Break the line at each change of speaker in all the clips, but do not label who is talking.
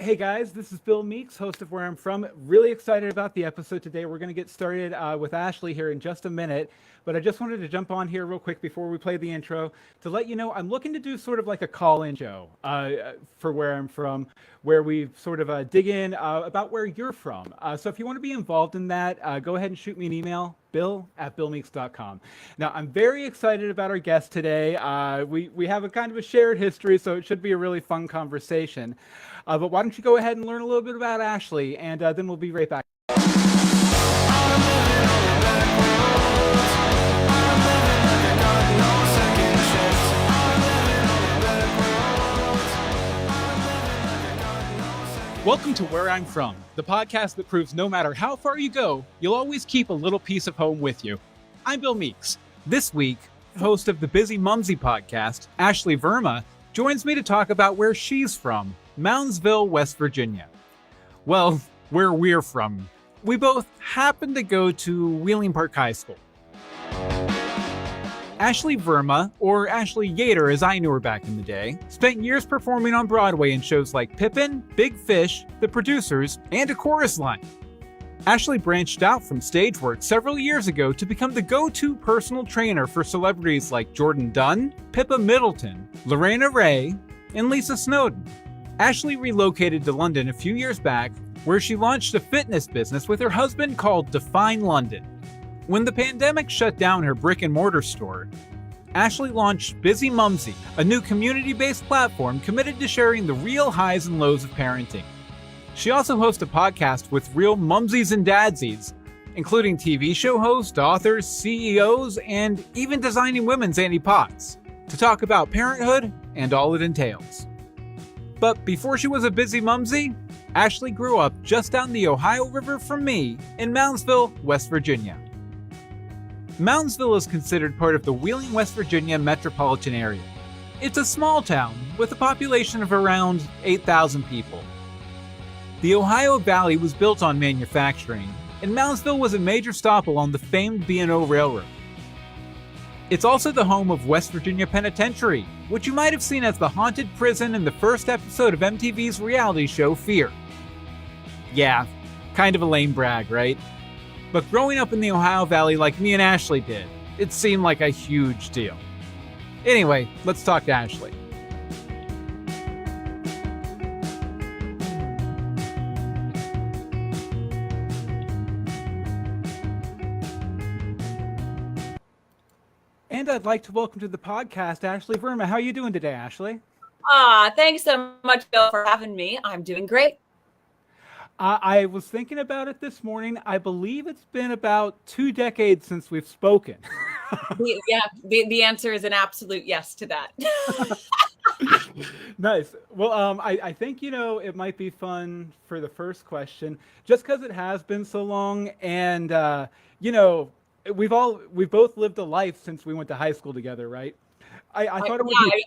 Hey guys, this is Bill Meeks, host of Where I'm From. Really excited about the episode today. We're going to get started with Ashley here in just a minute, but I just wanted to jump on here real quick before we play the intro to let you know I'm looking to do sort of like a call-in show for Where I'm From, where we sort of dig in about where you're from. So if you want to be involved in that, go ahead and shoot me an email, bill@billmeeks.com. Now, I'm very excited about our guest today. We have a kind of a shared history, so it should be a really fun conversation. But why don't you go ahead and learn a little bit about Ashley, and then we'll be right back. Welcome to Where I'm From, the podcast that proves no matter how far you go, you'll always keep a little piece of home with you. I'm Bill Meeks. This week, host of the Bizzimumzi Podcast, Ashley Verma, joins me to talk about where she's from, Moundsville, West Virginia. Well, where we're from. We both happen to go to Wheeling Park High School. Ashley Verma, or Ashley Yater as I knew her back in the day, spent years performing on Broadway in shows like Pippin, Big Fish, The Producers, and A Chorus Line. Ashley branched out from stage work several years ago to become the go-to personal trainer for celebrities like Jordan Dunn, Pippa Middleton, Lorena Ray, and Lisa Snowden. Ashley relocated to London a few years back, where she launched a fitness business with her husband called Define London. When the pandemic shut down her brick-and-mortar store, Ashley launched Bizzimumzi, a new community-based platform committed to sharing the real highs and lows of parenting. She also hosts a podcast with real mumsies and dadsies, including TV show hosts, authors, CEOs, and even designing women's anti-pots, to talk about parenthood and all it entails. But before she was a Bizzimumzi, Ashley grew up just down the Ohio River from me in Moundsville, West Virginia. Moundsville is considered part of the Wheeling, West Virginia metropolitan area. It's a small town with a population of around 8,000 people. The Ohio Valley was built on manufacturing, and Moundsville was a major stop along the famed B&O Railroad. It's also the home of West Virginia Penitentiary, which you might have seen as the haunted prison in the first episode of MTV's reality show Fear. Yeah, kind of a lame brag, right? But growing up in the Ohio Valley like me and Ashley did, it seemed like a huge deal. Anyway, let's talk to Ashley. And I'd like to welcome to the podcast Ashley Verma. How are you doing today, Ashley?
Thanks so much, Bill, for having me. I'm doing great.
I was thinking about it this morning. I believe it's been about 2 decades since we've spoken.
The answer is an absolute yes to that.
Nice. Well, I think, it might be fun for the first question, just because it has been so long. And, we've both lived a life since we went to high school together, right? I thought it would be...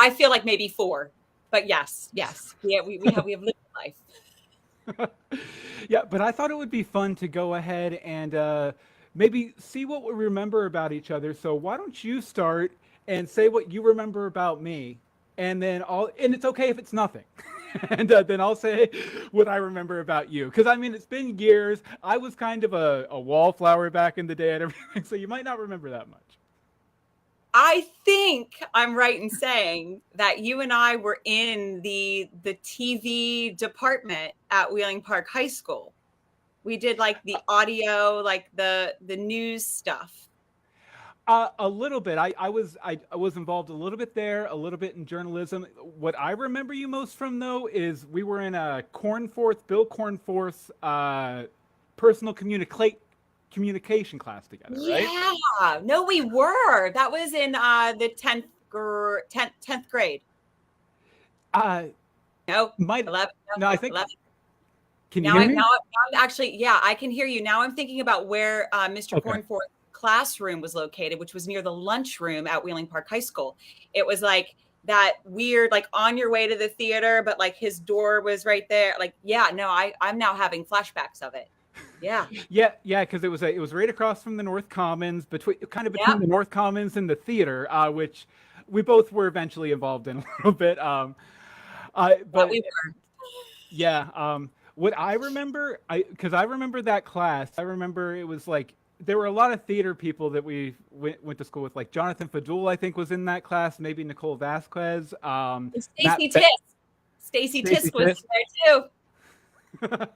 I feel like maybe 4, but yes. Yeah, we have lived a life.
Yeah, but I thought it would be fun to go ahead and maybe see what we remember about each other. So why don't you start and say what you remember about me, and then and it's okay if it's nothing. And then I'll say what I remember about you. Because, it's been years. I was kind of a wallflower back in the day and everything, so you might not remember that much.
I think I'm right in saying that you and I were in the TV department at Wheeling Park High School. We did like the audio, like the news stuff.
A little bit. I was involved a little bit there, a little bit in journalism. What I remember you most from, though, is we were in a Bill Cornforth's personal communication class together, right?
Yeah. No, we were. That was in the 10th grade. No, 11.
No, I think.
11.
Can you hear me?
Now I'm actually, yeah, I can hear you. Now I'm thinking about where Mr. Cornforth's classroom was located, which was near the lunchroom at Wheeling Park High School. It was like that weird, like on your way to the theater, but like his door was right there. Like, yeah, no, I'm now having flashbacks of it. Yeah.
Yeah, because it was right across from the North Commons, between the North Commons and the theater, which we both were eventually involved in a little bit.
But we were.
Yeah. What I remember, because I remember that class. I remember it was like there were a lot of theater people that we went to school with. Like Jonathan Fadul, I think, was in that class. Maybe Nicole Vasquez.
Stacy Tisk. Stacy
Stacey
Tisk was
Tisk.
there too.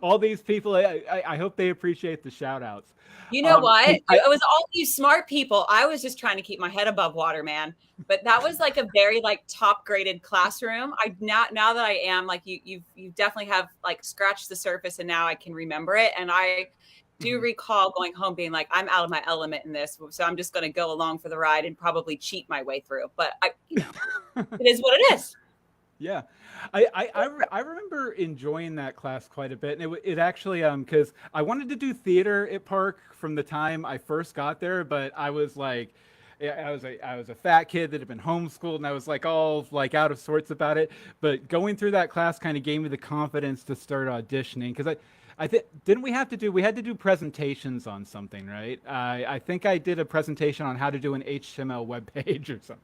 All these people. I hope they appreciate the shout outs.
You know what? It was all these smart people. I was just trying to keep my head above water, man. But that was like a very like top graded classroom. Now that I am like you definitely have like scratched the surface, and now I can remember it. And I do recall going home being like, I'm out of my element in this, so I'm just going to go along for the ride and probably cheat my way through. But it is what it is.
Yeah, I remember enjoying that class quite a bit, and it actually because I wanted to do theater at Park from the time I first got there, but I was like, I was a fat kid that had been homeschooled, and I was like all like out of sorts about it. But going through that class kind of gave me the confidence to start auditioning because I think we had to do presentations on something, right? I think I did a presentation on how to do an HTML web page or something.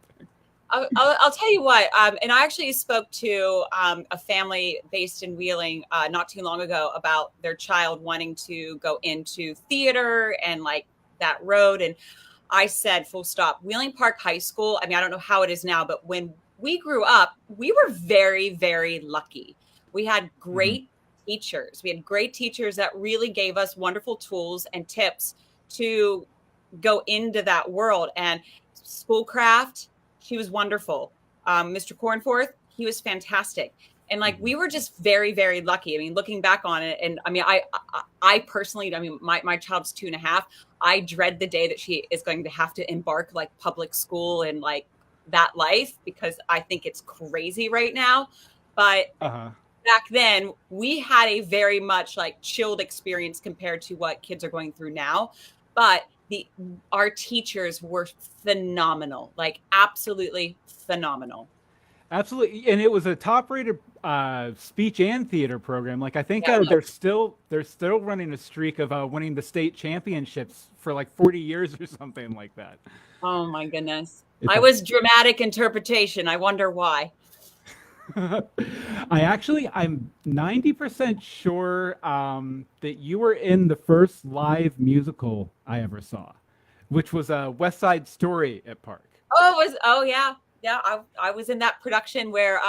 I'll tell you what, and I actually spoke to a family based in Wheeling not too long ago about their child wanting to go into theater and like that road. And I said, full stop, Wheeling Park High School. I mean, I don't know how it is now, but when we grew up, we were very, very lucky. We had great teachers. We had great teachers that really gave us wonderful tools and tips to go into that world. And Schoolcraft, she was wonderful. Mr. Cornforth, he was fantastic. And like, we were just very, very lucky. I mean, looking back on it, and I mean, I personally, I mean, my child's 2.5. I dread the day that she is going to have to embark like public school and like that life, because I think it's crazy right now. But back then we had a very much like chilled experience compared to what kids are going through now. But our teachers were phenomenal, like absolutely phenomenal.
Absolutely, and it was a top-rated speech and theater program. Like I think they're still running a streak of winning the state championships for like 40 years or something like that.
Oh my goodness! I was dramatic interpretation. I wonder why.
I'm 90% sure that you were in the first live musical I ever saw, which was a West Side Story at Park.
Oh yeah. I was in that production where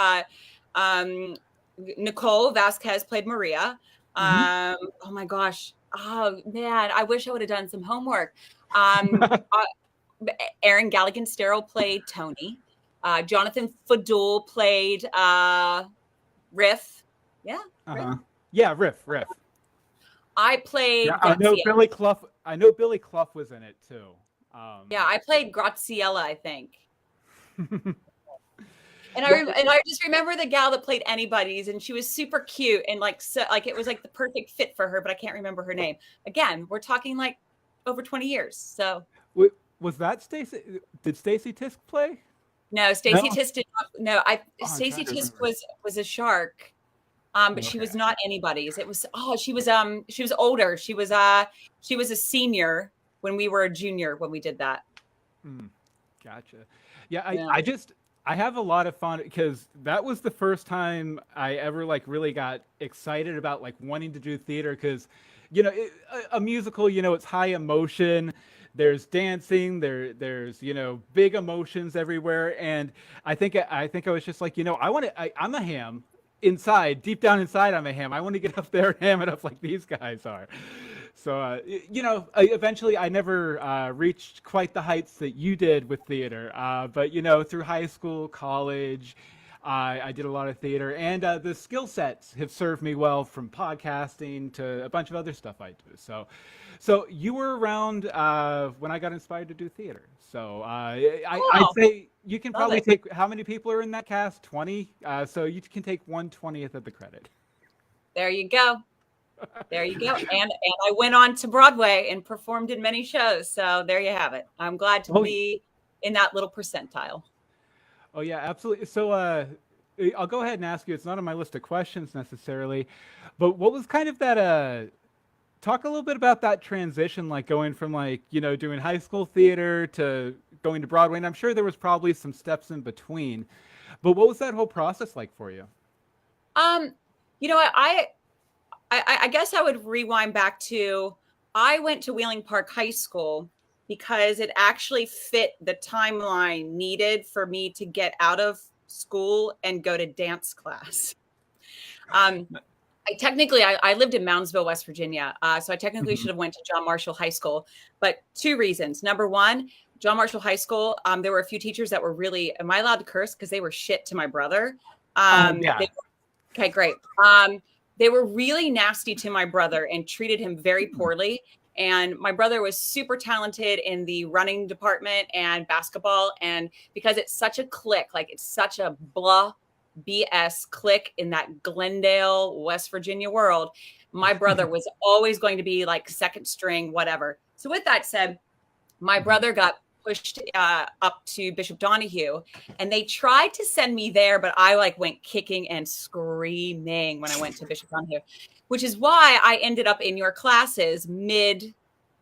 Nicole Vasquez played Maria. Oh my gosh. Oh man, I wish I would have done some homework. Aaron Galligan-Sterol played Tony. Jonathan Fadul played Riff. Yeah. Riff.
Yeah, Riff.
I played.
Yeah, I know Billy Clough. Was in it too.
Yeah, I played Graziella, I think. And I just remember the gal that played Anybody's, and she was super cute and like so like it was like the perfect fit for her, but I can't remember her name. Again, we're talking like over 20 years. So
was that Stacy? Did Stacy Tisk play?
No, Stacy Tisk did not. No, Stacy Tisk was a shark. But she was not Anybody's. It was she was older. She was a senior when we were a junior when we did that.
Gotcha. Yeah, I have a lot of fun because that was the first time I ever like really got excited about like wanting to do theater because, a musical, it's high emotion. There's dancing, there's big emotions everywhere, and I think I was just like I'm a ham inside, deep down inside I'm a ham. I want to get up there and ham it up like these guys are. So eventually I never reached quite the heights that you did with theater, but through high school, college, I did a lot of theater, and the skill sets have served me well from podcasting to a bunch of other stuff I do. So you were around when I got inspired to do theater. So I'd say you can probably take, how many people are in that cast? 20. So you can take 1/20th of the credit.
There you go. And I went on to Broadway and performed in many shows. So there you have it. I'm glad to be in that little percentile.
Oh yeah, absolutely. So I'll go ahead and ask you, it's not on my list of questions necessarily, but what was kind of that talk a little bit about that transition, like going from like, doing high school theater to going to Broadway. And I'm sure there was probably some steps in between, but what was that whole process like for you?
You know what? I guess I would rewind back to, I went to Wheeling Park High School because it actually fit the timeline needed for me to get out of school and go to dance class. I lived in Moundsville, West Virginia. So I technically should have went to John Marshall High School, but two reasons. Number one, John Marshall High School, there were a few teachers that were really, am I allowed to curse? Because they were shit to my brother.
Yeah.
Okay, great. They were really nasty to my brother and treated him very poorly. And my brother was super talented in the running department and basketball. And because it's such a clique, like it's such a blah BS clique in that Glendale, West Virginia world, my brother was always going to be like second string, whatever. So with that said, my brother got pushed up to Bishop Donahue, and they tried to send me there, but I like went kicking and screaming when I went to Bishop Donahue, which is why I ended up in your classes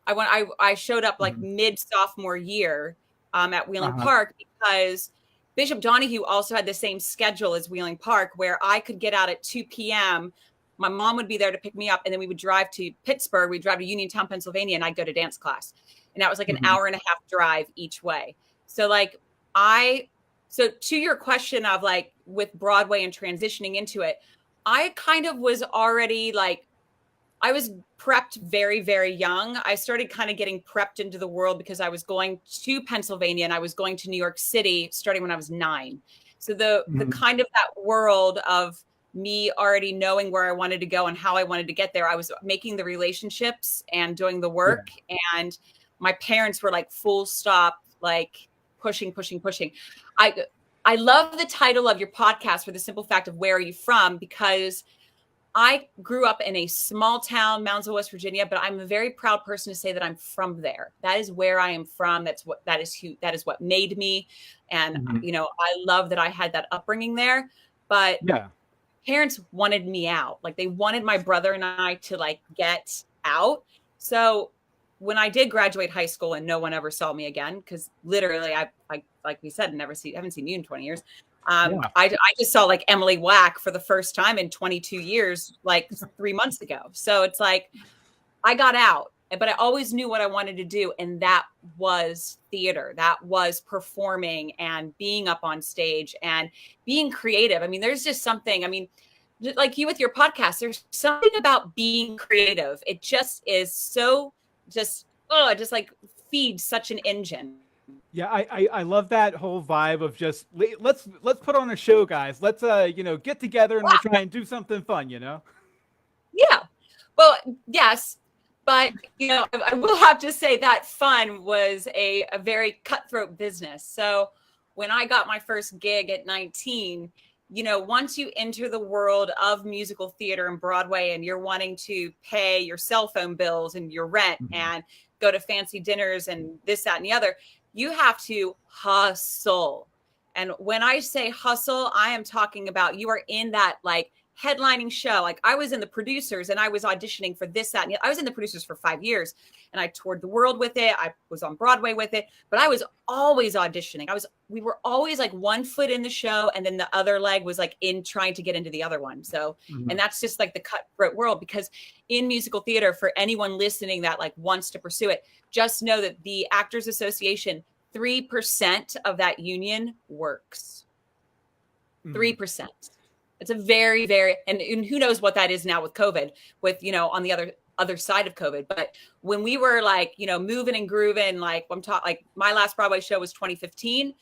I showed up like mid sophomore year at Wheeling Park, because Bishop Donahue also had the same schedule as Wheeling Park, where I could get out at 2 p.m. My mom would be there to pick me up, and then we would drive to Pittsburgh. We'd drive to Uniontown, Pennsylvania, and I'd go to dance class. And that was like an hour and a half drive each way. So like so to your question of like with Broadway and transitioning into it, I kind of was already like, I was prepped very, very young. I started kind of getting prepped into the world because I was going to Pennsylvania and I was going to New York City starting when I was 9. So the kind of that world of me already knowing where I wanted to go and how I wanted to get there, I was making the relationships and doing the work. Yeah. And my parents were like full stop, like pushing. I love the title of your podcast for the simple fact of where are you from? Because I grew up in a small town, Moundsville, West Virginia, but I'm a very proud person to say that I'm from there. That is where I am from. That is what made me. And, you know, I love that I had that upbringing there, but parents wanted me out. Like they wanted my brother and I to like get out. So when I did graduate high school and no one ever saw me again, because literally I like we said, haven't seen you in 20 years. I just saw like Emily Wack for the first time in 22 years, like 3 months ago. So it's like, I got out, but I always knew what I wanted to do. And that was theater. That was performing and being up on stage and being creative. I mean, there's just something, I mean, like you with your podcast, there's something about being creative. It just is so just like feeds such an engine.
Yeah, I love that whole vibe of just let's put on a show, guys. Let's get together and we'll try and do something fun, you know?
Yeah. Well, yes, but you know, I will have to say that fun was a very cutthroat business. So when I got my first gig at 19, you know, once you enter the world of musical theater and Broadway and you're wanting to pay your cell phone bills and your rent and go to fancy dinners and this, that, and the other, you have to hustle. And when I say hustle, I am talking about you are in that like headlining show. Like I was in the producers and I was auditioning for this, that, and I was in the producers for 5 years and I toured the world with it. I was on Broadway with it, but I was always auditioning. We were always like one foot in the show and then the other leg was like in trying to get into the other one. So, and that's just like the cutthroat world, because in musical theater, for anyone listening that like wants to pursue it, just know that the Actors Association, 3% of that union works. 3%. It's a very, very, and who knows what that is now with COVID, with, you know, on the other side of COVID. But when we were like, you know, moving and grooving, like like my last Broadway show was 2015,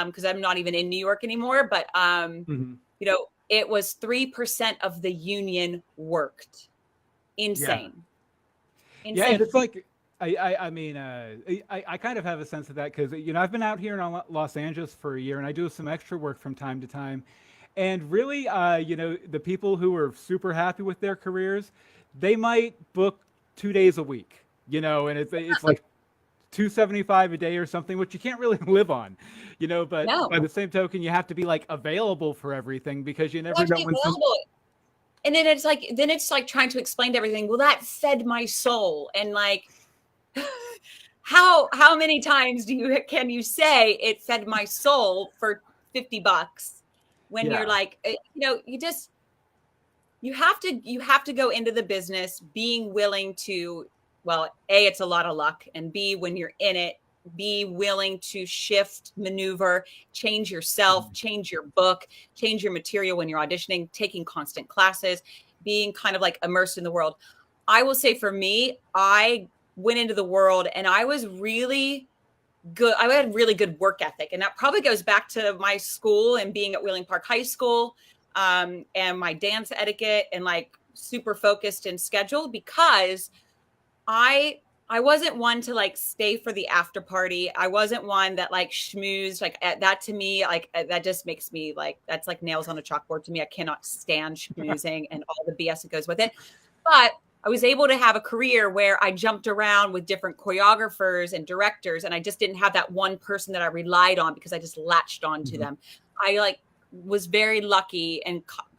because I'm not even in New York anymore. But, you know, it was 3% of the union worked. Insane.
Yeah, and it's like, I mean, I kind of have a sense of that because, you know, I've been out here in Los Angeles for a year and I do some extra work from time to time. And really, you know, the people who are super happy with their careers, they might book 2 days a week, you know, and it's like $275 a day or something, which you can't really live on, you know, but by the same token, you have to be like available for everything because you never know when
and then it's like trying to explain to everything. Well, that fed my soul. And like, how many times can you say it fed my soul for $50 when you're like, you know, you have to go into the business being willing to, well, A, it's a lot of luck, and B, when you're in it, be willing to shift, maneuver, change yourself, change your book, change your material when you're auditioning, taking constant classes, being kind of like immersed in the world. I will say for me, I went into the world and I was really good. I had really good work ethic. And that probably goes back to my school and being at Wheeling Park High School, and my dance etiquette and like super focused and scheduled, because I wasn't one to like stay for the after party. I wasn't one that like schmoozed. Like that to me, like that just makes me like, that's like nails on a chalkboard to me. I cannot stand schmoozing and all the BS that goes with it. But I was able to have a career where I jumped around with different choreographers and directors, and I just didn't have that one person that I relied on because I just latched onto them. I like was very lucky,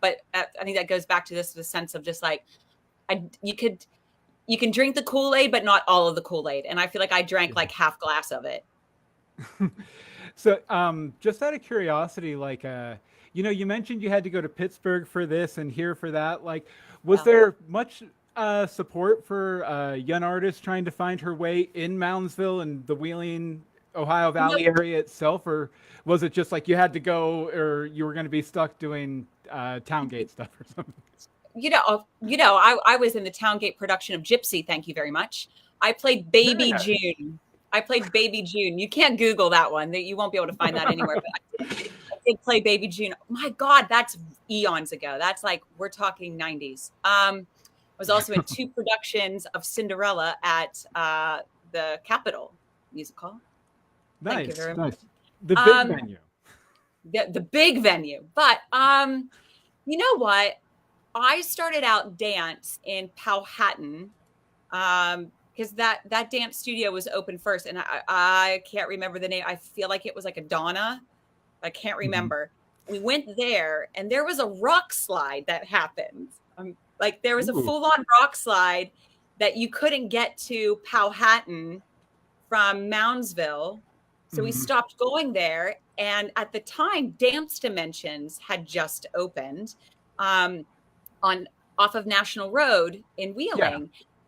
but I think that goes back to the sense of just like, you can drink the Kool-Aid, but not all of the Kool-Aid. And I feel like I drank like half glass of it.
So just out of curiosity, like, you mentioned you had to go to Pittsburgh for this and here for that. Like, was there much support for a young artist trying to find her way in Moundsville and the Wheeling, Ohio Valley area itself? Or was it just like you had to go, or you were going to be stuck doing Towngate stuff or something?
I was in the Towngate production of Gypsy. Thank you very much. I played Baby June. You can't Google that one. You won't be able to find that anywhere. But I did play Baby June. My God, that's eons ago. That's like, we're talking 90s. I was also in 2 productions of Cinderella at the Capitol Music Hall.
Nice.
Thank you very much.
The big venue.
The big venue. But you know what? I started out dance in Powhatan because that dance studio was open first. And I can't remember the name. I feel like it was like a Donna. I can't remember. We went there and there was a rock slide that happened. Like there was a full-on rock slide that you couldn't get to Powhatan from Moundsville. So we stopped going there. And at the time, Dance Dimensions had just opened off of National Road in Wheeling. Yeah.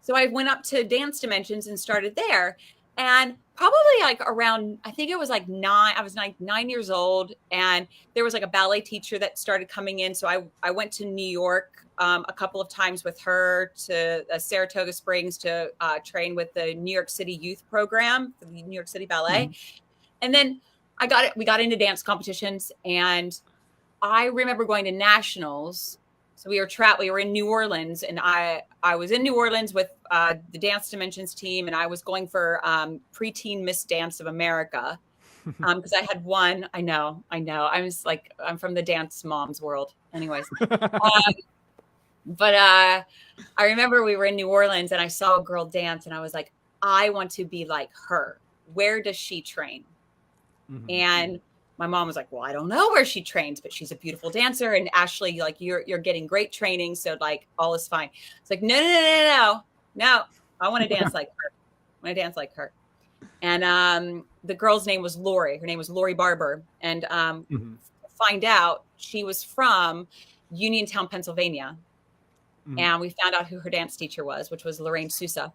So I went up to Dance Dimensions and started there. And probably like around, I think it was like 9, I was like 9 years old. And there was like a ballet teacher that started coming in. So I went to New York a couple of times with her to Saratoga Springs to train with the New York City Youth Program for the New York City Ballet. And then we got into dance competitions, and I remember going to nationals. So we were in New Orleans, and I was in New Orleans with the Dance Dimensions team, and I was going for preteen Miss Dance of America because I had won. I know. I'm from the dance moms world. Anyways. But I remember we were in New Orleans, and I saw a girl dance, and I was like, I want to be like her. Where does she train? And my mom was like, well, I don't know where she trains, but she's a beautiful dancer. And Ashley, like, you're getting great training. So like, all is fine. It's like, no. I want to dance like her. And the girl's name was Lori. Her name was Lori Barber. And find out she was from Uniontown, Pennsylvania. And we found out who her dance teacher was, which was Lorraine Sousa.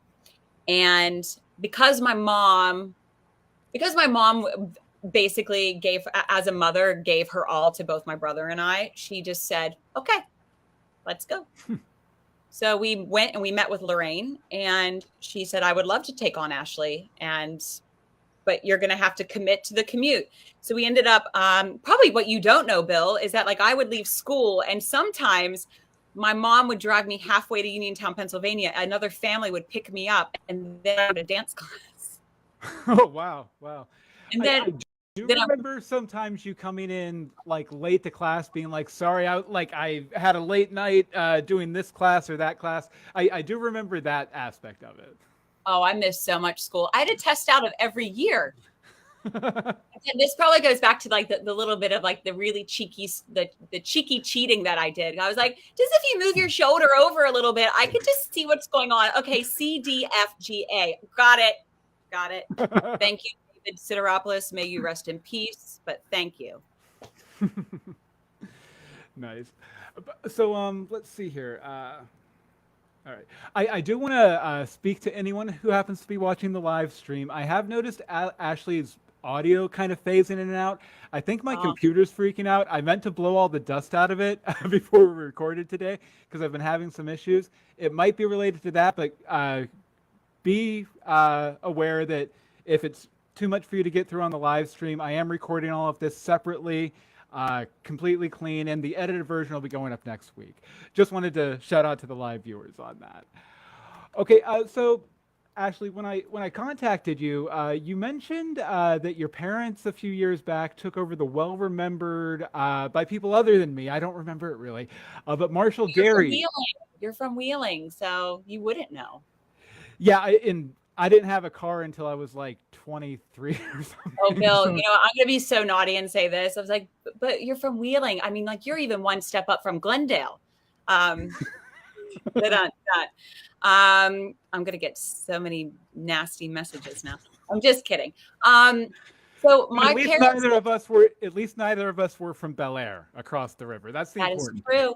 And because my mom basically as a mother, gave her all to both my brother and I, she just said, okay, let's go. So we went and we met with Lorraine, and she said, I would love to take on Ashley, but you're going to have to commit to the commute. So we ended up, probably what you don't know, Bill, is that like I would leave school, and sometimes my mom would drive me halfway to Uniontown, Pennsylvania. Another family would pick me up, and then I would go to dance class.
Oh, wow.
And then
I remember sometimes you coming in like late to class being like, sorry, I had a late night doing this class or that class. I do remember that aspect of it.
Oh, I missed so much school. I had a test out of every year. This probably goes back to like the little bit of like the really cheeky, the cheeky cheating that I did. I was like, just if you move your shoulder over a little bit, I could just see what's going on. Okay, C, D, F, G, A. Got it. Thank you. Sideropoulos, may you rest in peace, but thank you.
Nice. So let's see here. All right. I do want to speak to anyone who happens to be watching the live stream. I have noticed Ashley's audio kind of phasing in and out. I think my
Oh,
computer's freaking out. I meant to blow all the dust out of it before we recorded today because I've been having some issues. It might be related to that, but be aware that if it's too much for you to get through on the live stream, I am recording all of this separately, completely clean, and the edited version will be going up next week. Just wanted to shout out to the live viewers on that. Okay, so Ashley, when I contacted you, you mentioned that your parents a few years back took over the well-remembered by people other than me. I don't remember it really, but Marshall
you're from
Dairy.
Wheeling. You're from Wheeling, so you wouldn't know.
Yeah, I didn't have a car until I was like 23 or something.
Oh, Bill,
So,
I'm gonna be so naughty and say this. I was like, but you're from Wheeling. I mean, like you're even one step up from Glendale. But not. I'm gonna get so many nasty messages now. I'm just kidding. So my
at least
parents.
neither of us were from Bel Air across the river. That's the
That is
important
true.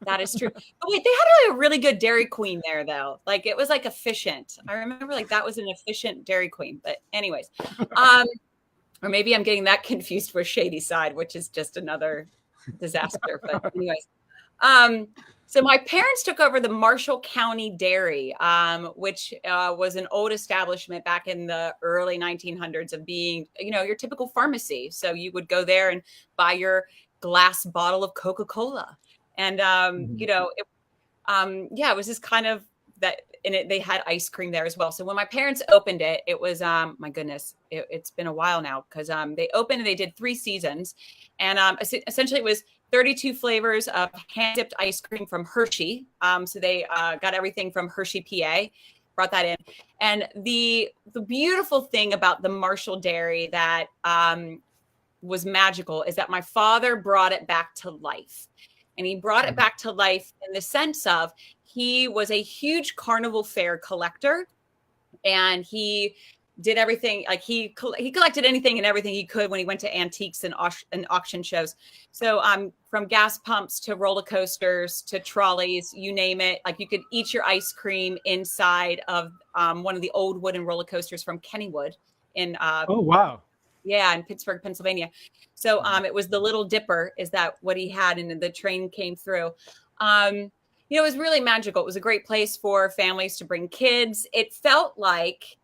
That is true. But wait, they had a really good Dairy Queen there, though. Like it was like efficient. I remember like that was an efficient Dairy Queen. But anyways, or maybe I'm getting that confused with Shady Side, which is just another disaster. But anyways, so my parents took over the Marshall County Dairy, which was an old establishment back in the early 1900s of being, your typical pharmacy. So you would go there and buy your glass bottle of Coca-Cola. And,
Mhm.
it was just kind of that. And they had ice cream there as well. So when my parents opened it, it was, my goodness, it's been a while now because they opened and they did 3 seasons. And essentially it was 32 flavors of hand-dipped ice cream from Hershey. So they got everything from Hershey, PA, brought that in. And the beautiful thing about the Marshall Dairy that was magical is that my father brought it back to life. And he brought it back to life in the sense of he was a huge carnival fair collector, and he did everything. Like he collected anything and everything he could when he went to antiques and auction shows. So from gas pumps to roller coasters to trolleys, you name it. Like you could eat your ice cream inside of one of the old wooden roller coasters from Kennywood in
Oh wow.
yeah, in Pittsburgh, Pennsylvania. So it was the Little Dipper, is that what he had, and the train came through. It was really magical. It was a great place for families to bring kids. It felt like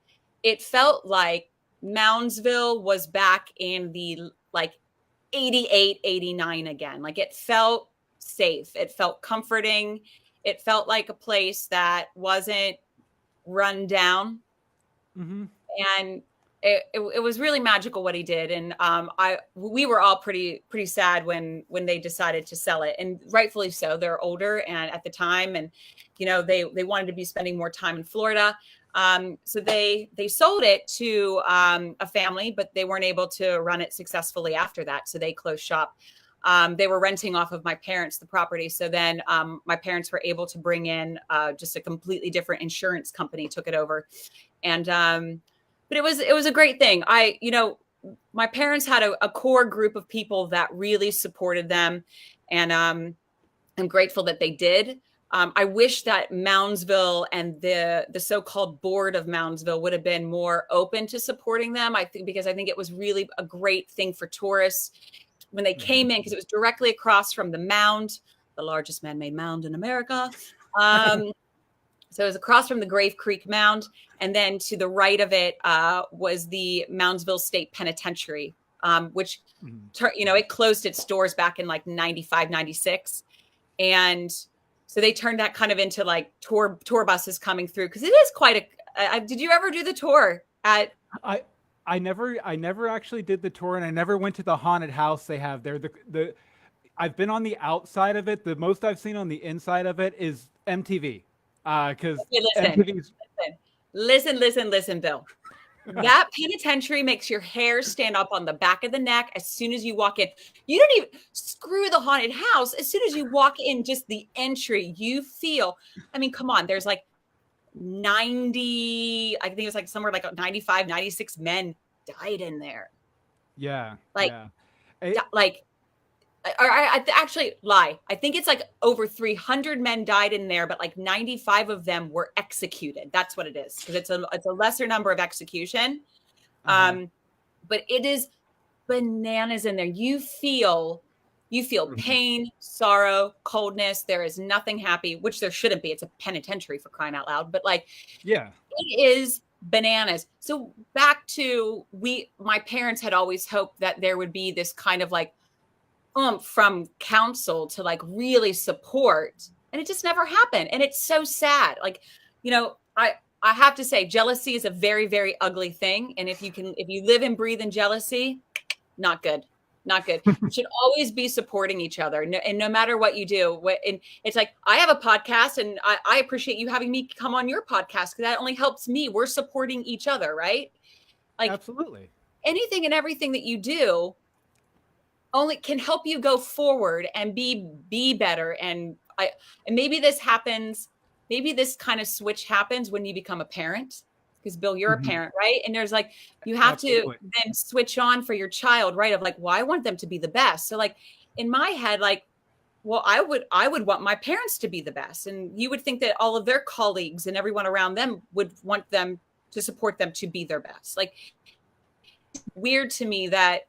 Moundsville was back in the like 88, 89 again. Like it felt safe. It felt comforting. It felt like a place that wasn't run down.
Mm-hmm.
And it was really magical what he did. And we were all pretty sad when they decided to sell it, and rightfully so. They're older and at the time, and they wanted to be spending more time in Florida. So they sold it to a family, but they weren't able to run it successfully after that. So they closed shop. They were renting off of my parents the property. So then my parents were able to bring in just a completely different insurance company, took it over. And but it was a great thing. My parents had a core group of people that really supported them. And I'm grateful that they did. I wish that Moundsville and the so-called board of Moundsville would have been more open to supporting them. Because I think it was really a great thing for tourists when they came in, because it was directly across from the mound, the largest man-made mound in America. So it was across from the Grave Creek Mound. And then to the right of it was the Moundsville State Penitentiary, which, it closed its doors back in like 95, 96. And so they turned that kind of into like tour buses coming through, because it is quite did you ever do the tour at?
I never actually did the tour, and I never went to the haunted house they have there. I've been on the outside of it. The most I've seen on the inside of it is MTV. Because
listen, Bill. That penitentiary makes your hair stand up on the back of the neck as soon as you walk in. You don't even screw the haunted house. As soon as you walk in, just the entry, you feel, I mean, come on, there's like 90, I think it was like somewhere like 95, 96 men died in there.
Yeah.
Like,
yeah.
actually lie. I think it's like over 300 men died in there, but like 95 of them were executed. That's what it is, because it's a lesser number of execution. But it is bananas in there. You feel pain, sorrow, coldness. There is nothing happy, which there shouldn't be. It's a penitentiary, for crying out loud. But like, it is bananas. So back to my parents had always hoped that there would be this kind of like from council to like really support, and it just never happened. And it's so sad. Like, I have to say, jealousy is a very, very ugly thing. And if you live and breathe in jealousy, not good. Not good. You should always be supporting each other. And no matter what you do, and it's like, I have a podcast, and I appreciate you having me come on your podcast, because that only helps me. We're supporting each other, right? Like, absolutely. Anything and everything that you do only can help you go forward and be better. And maybe this happens. Maybe this kind of switch happens when you become a parent, because Bill, you're a parent, right? And there's like, you have to then switch on for your child, right? Of like, well, I want them to be the best. So like in my head, like, well, I would want my parents to be the best. And you would think that all of their colleagues and everyone around them would want them to support them to be their best. Like, weird to me that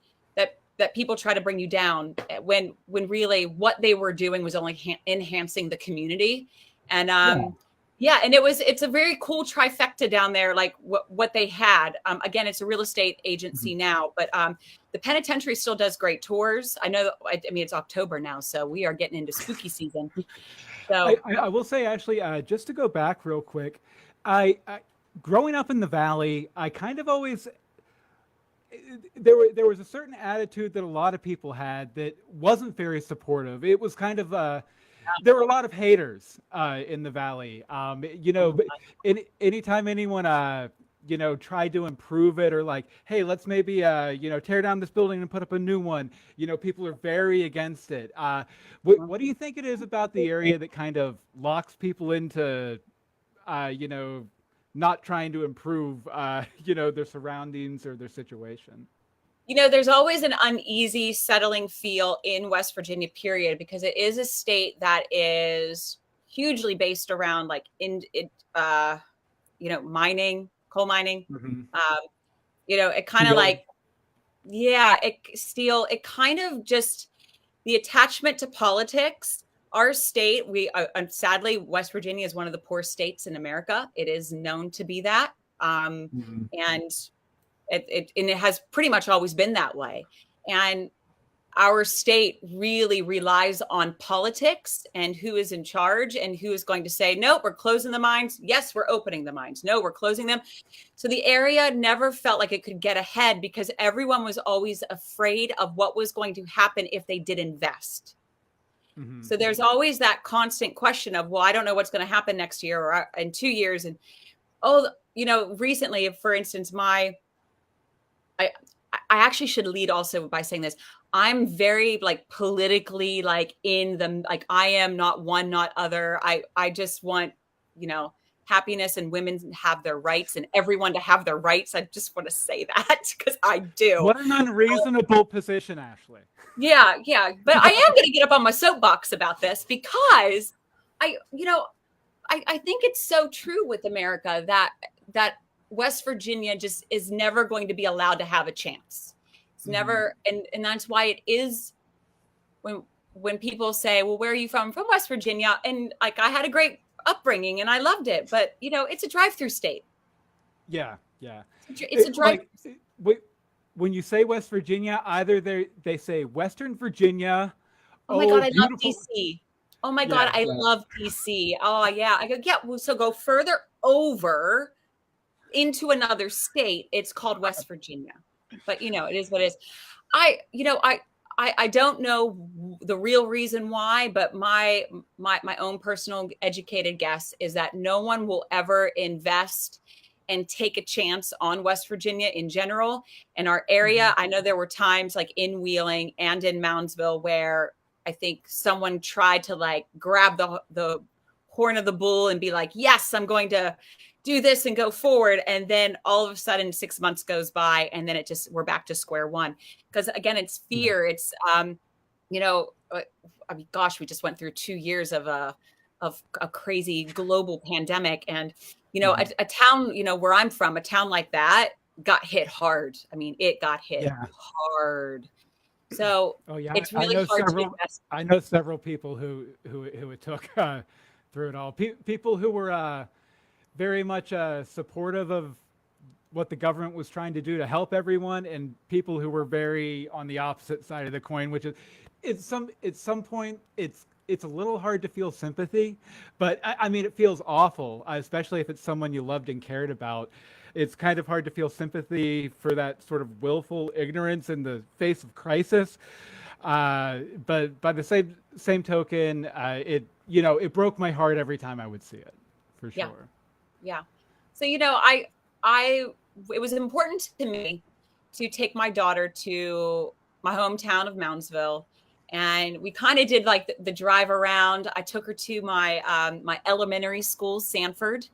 people try to bring you down when really what they were doing was only enhancing the community. And and it's a very cool trifecta down there, like what they had. Again, it's a real estate agency now, but the penitentiary still does great tours. I know, I mean, it's October now, so we are getting into spooky season. So
I will say, actually, just to go back real quick, I growing up in the Valley, I kind of always, there was a certain attitude that a lot of people had that wasn't very supportive. It was kind of there were a lot of haters in the Valley. Anytime anyone tried to improve it, or like, hey, let's maybe tear down this building and put up a new one, people are very against it. What do you think it is about the area that kind of locks people into not trying to improve their surroundings or their situation?
There's always an uneasy, settling feel in West Virginia, period, because it is a state that is hugely based around like mining, coal mining. It kind of like, it kind of just the attachment to politics. Our state, sadly, West Virginia is one of the poorest states in America. It is known to be that, and it has pretty much always been that way. And our state really relies on politics and who is in charge and who is going to say, no, we're closing the mines. Yes, we're opening the mines. No, we're closing them. So the area never felt like it could get ahead, because everyone was always afraid of what was going to happen if they did invest. So there's always that constant question of, well, I don't know what's going to happen next year or in 2 years. And, recently, for instance, I actually should lead also by saying this. I'm very like politically like in the, like, I am not one, not other. I just want, happiness and women have their rights and everyone to have their rights. I just want to say that because I do.
What an unreasonable position, Ashley.
Yeah. But I am going to get up on my soapbox about this, because I think it's so true with America that West Virginia just is never going to be allowed to have a chance. It's never, and that's why it is when people say, well, where are you from? From West Virginia. And like, I had a great upbringing and I loved it, but it's a drive-through state.
Yeah.
It's a drive.
Like, when you say West Virginia, either they say Western Virginia.
Oh my God, I love DC. Oh my God, I love DC. Oh yeah. I go, well, so go further over into another state. It's called West Virginia, but it is what it is. I don't know the real reason why, but my own personal educated guess is that no one will ever invest and take a chance on West Virginia in general. In our area, I know there were times like in Wheeling and in Moundsville where I think someone tried to like grab the horn of the bull and be like, yes, I'm going to do this and go forward. And then all of a sudden 6 months goes by and then we're back to square one. Because again, it's fear. It's you know, I mean, gosh, we just went through 2 years of a crazy global pandemic, and you know, a town, you know, where I'm from, a town like that got hit hard. I mean, it got hit hard. So it's really hard to invest.
I know several people who it took through it all. People who were very much supportive of what the government was trying to do to help everyone, and people who were very on the opposite side of the coin, which is at some point it's a little hard to feel sympathy, but I mean, it feels awful, especially if it's someone you loved and cared about. It's kind of hard to feel sympathy for that sort of willful ignorance in the face of crisis. But by the same token, it broke my heart every time I would see it, for sure.
Yeah. So, you know, it was important to me to take my daughter to my hometown of Moundsville. And we kind of did like the drive around. I took her to my my elementary school, Sanford.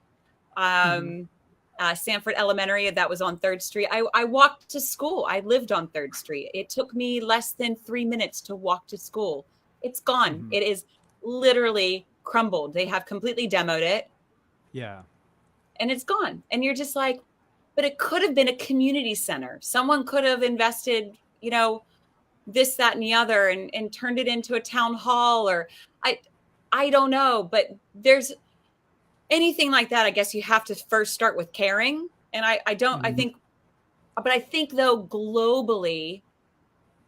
Sanford Elementary, that was on 3rd Street. I walked to school. I lived on 3rd Street. It took me less than 3 minutes to walk to school. It's gone. It is literally crumbled. They have completely demoed it.
Yeah.
And it's gone. And you're just like, but it could have been a community center. Someone could have invested, you know, this, that, and the other, and turned it into a town hall, or I don't know, but there's anything like that. I guess you have to first start with caring. And I think though, globally,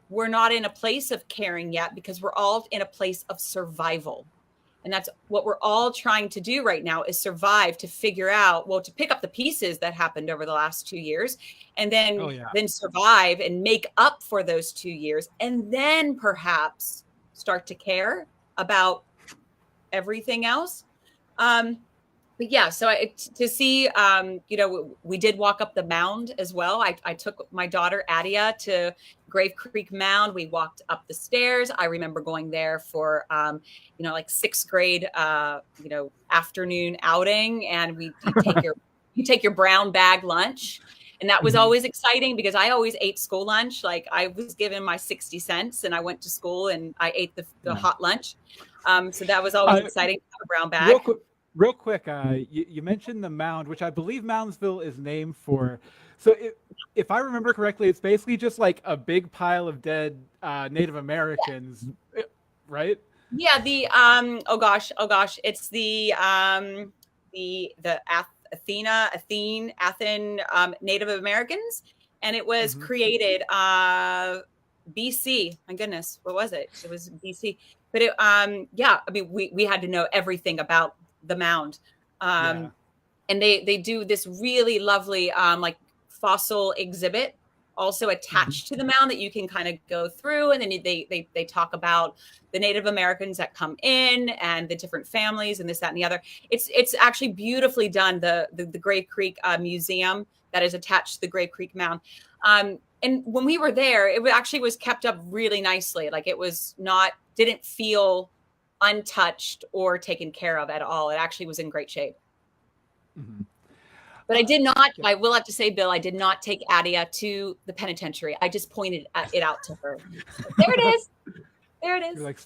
we're not in a place of caring yet, because we're all in a place of survival. And that's what we're all trying to do right now, is survive, to figure out, well, to pick up the pieces that happened over the last 2 years, and then survive and make up for those 2 years, and then perhaps start to care about everything else. But yeah, so to see, you know, we did walk up the mound as well. I took my daughter Adia to Grave Creek Mound. We walked up the stairs. I remember going there for, you know, like 6th grade, you know, afternoon outing, and you take your brown bag lunch. And that was always exciting, because I always ate school lunch. Like, I was given my 60 cents and I went to school and I ate the hot lunch. So that was always exciting to have a brown bag.
Real quick, you mentioned the mound, which I believe Moundsville is named for. So if I remember correctly, it's basically just like a big pile of dead Native Americans, right? Yeah.
The oh gosh, it's the Athene Native Americans, and it was created BC. My goodness, what was it? It was BC. But it I mean, we had to know everything about the mound, and they do this really lovely like fossil exhibit also attached to the mound that you can kind of go through, and then they talk about the Native Americans that come in and the different families and this, that, and the other. It's actually beautifully done. The Grave Creek Museum that is attached to the Grave Creek Mound. And when we were there, it actually was kept up really nicely. Like, it didn't feel untouched or taken care of at all. It actually was in great shape. But I did not, I will have to say, Bill, I did not take Adia to the penitentiary. I just pointed it out to her. There it is. There it is.
You're like,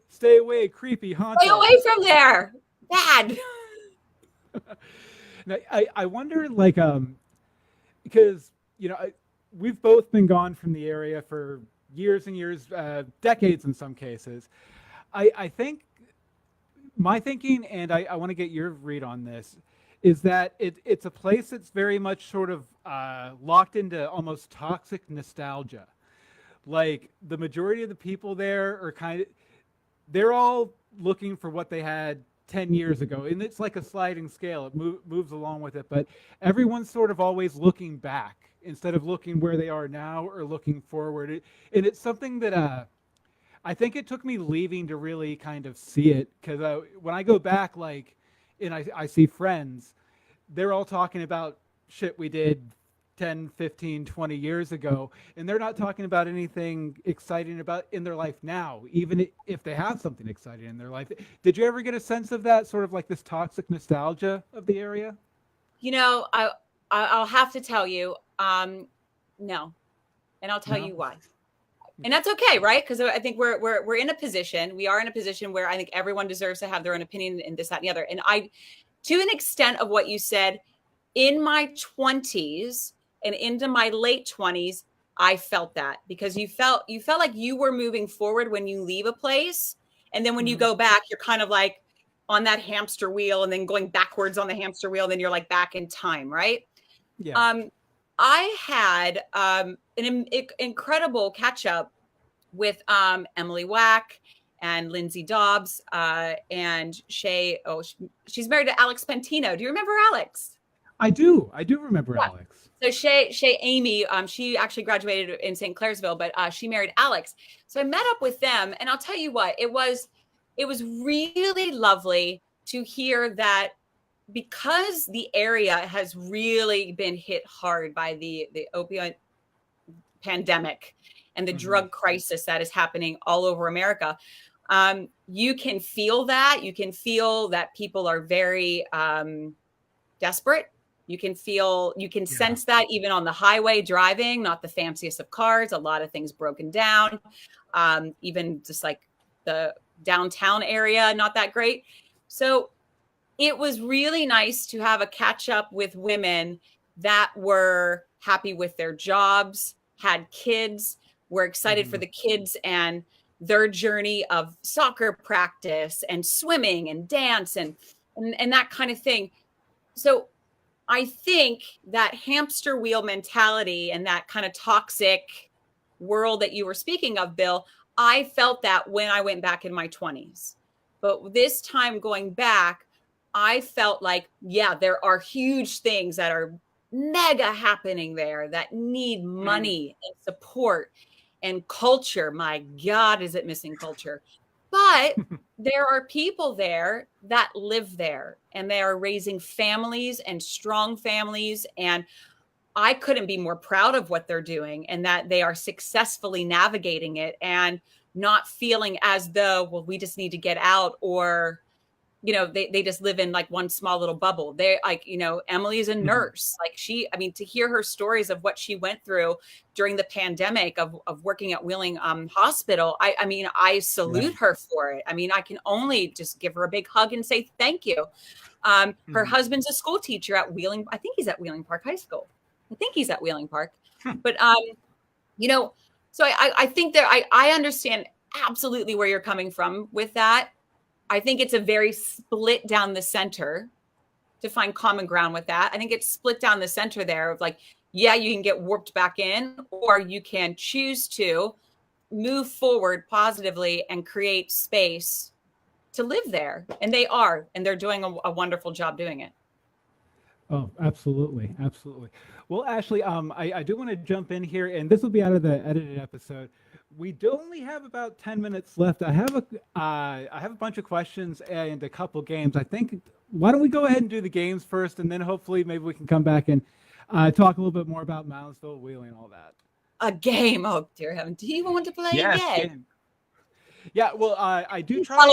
stay away, creepy haunted.
Stay away from there. Bad.
Now, I wonder, like, because, you know, we've both been gone from the area for years and years, decades in some cases. I think my thinking, and I want to get your read on this, is that it's a place that's very much sort of locked into almost toxic nostalgia. Like, the majority of the people there are they're all looking for what they had 10 years ago. And it's like a sliding scale. It moves along with it. But everyone's sort of always looking back instead of looking where they are now or looking forward. And it's something that I think it took me leaving to really kind of see it. Because when I go back, like, and I see friends, they're all talking about shit we did 10, 15, 20 years ago, and they're not talking about anything exciting about in their life now, even if they have something exciting in their life. Did you ever get a sense of that, sort of like this toxic nostalgia of the area?
You know, I'll have to tell you, no. And I'll tell you why. And that's okay, right? Because I think we're in a position, we are in a position where I think everyone deserves to have their own opinion in this, that, and the other. And I, to an extent of what you said, in my 20s and into my late 20s, I felt that, because you felt like you were moving forward when you leave a place. And then when you go back, you're kind of like on that hamster wheel, and then going backwards on the hamster wheel. Then you're like back in time, right?
Yeah.
I had an incredible catch up with Emily Wack and Lindsay Dobbs and Shay. Oh, she's married to Alex Pentino. Do you remember Alex?
I do remember Alex.
So Shay Amy, she actually graduated in St. Clairsville, but she married Alex. So I met up with them, and I'll tell you what, it was really lovely to hear that, because the area has really been hit hard by the opioid pandemic and the drug crisis that is happening all over America. You can feel that. You can feel that people are very desperate. You can sense that even on the highway driving, not the fanciest of cars, a lot of things broken down. Even just like the downtown area, not that great. So it was really nice to have a catch up with women that were happy with their jobs, had kids, were excited for the kids and their journey of soccer practice and swimming and dance and that kind of thing. So I think that hamster wheel mentality and that kind of toxic world that you were speaking of, Bill, I felt that when I went back in my 20s. But this time going back, I felt like, yeah, there are huge things that are mega happening there that need money and support and culture. My God, is it missing culture? But there are people there that live there, and they are raising families and strong families. And I couldn't be more proud of what they're doing, and that they are successfully navigating it and not feeling as though, well, we just need to get out, or they just live in like one small little bubble. They like, Emily's a nurse. Like to hear her stories of what she went through during the pandemic of working at Wheeling Hospital. I salute her for it. I can only just give her a big hug and say thank you. Her husband's a school teacher at Wheeling. I think he's at Wheeling Park High School. But, so I think that I understand absolutely where you're coming from with that. I think it's a very split down the center to find common ground with that. I think it's split down the center there of like, yeah, you can get warped back in, or you can choose to move forward positively and create space to live there. And they're doing a wonderful job doing it.
Oh, absolutely. Absolutely. Well, Ashley, I do want to jump in here, and this will be out of the edited episode. We do only have about 10 minutes left. I have a bunch of questions and a couple games. I think, why don't we go ahead and do the games first, and then hopefully maybe we can come back and talk a little bit more about Moundsville, Wheeling, all that.
A game? Oh, dear heaven. Do you want to play a game?
Yeah, well, I do try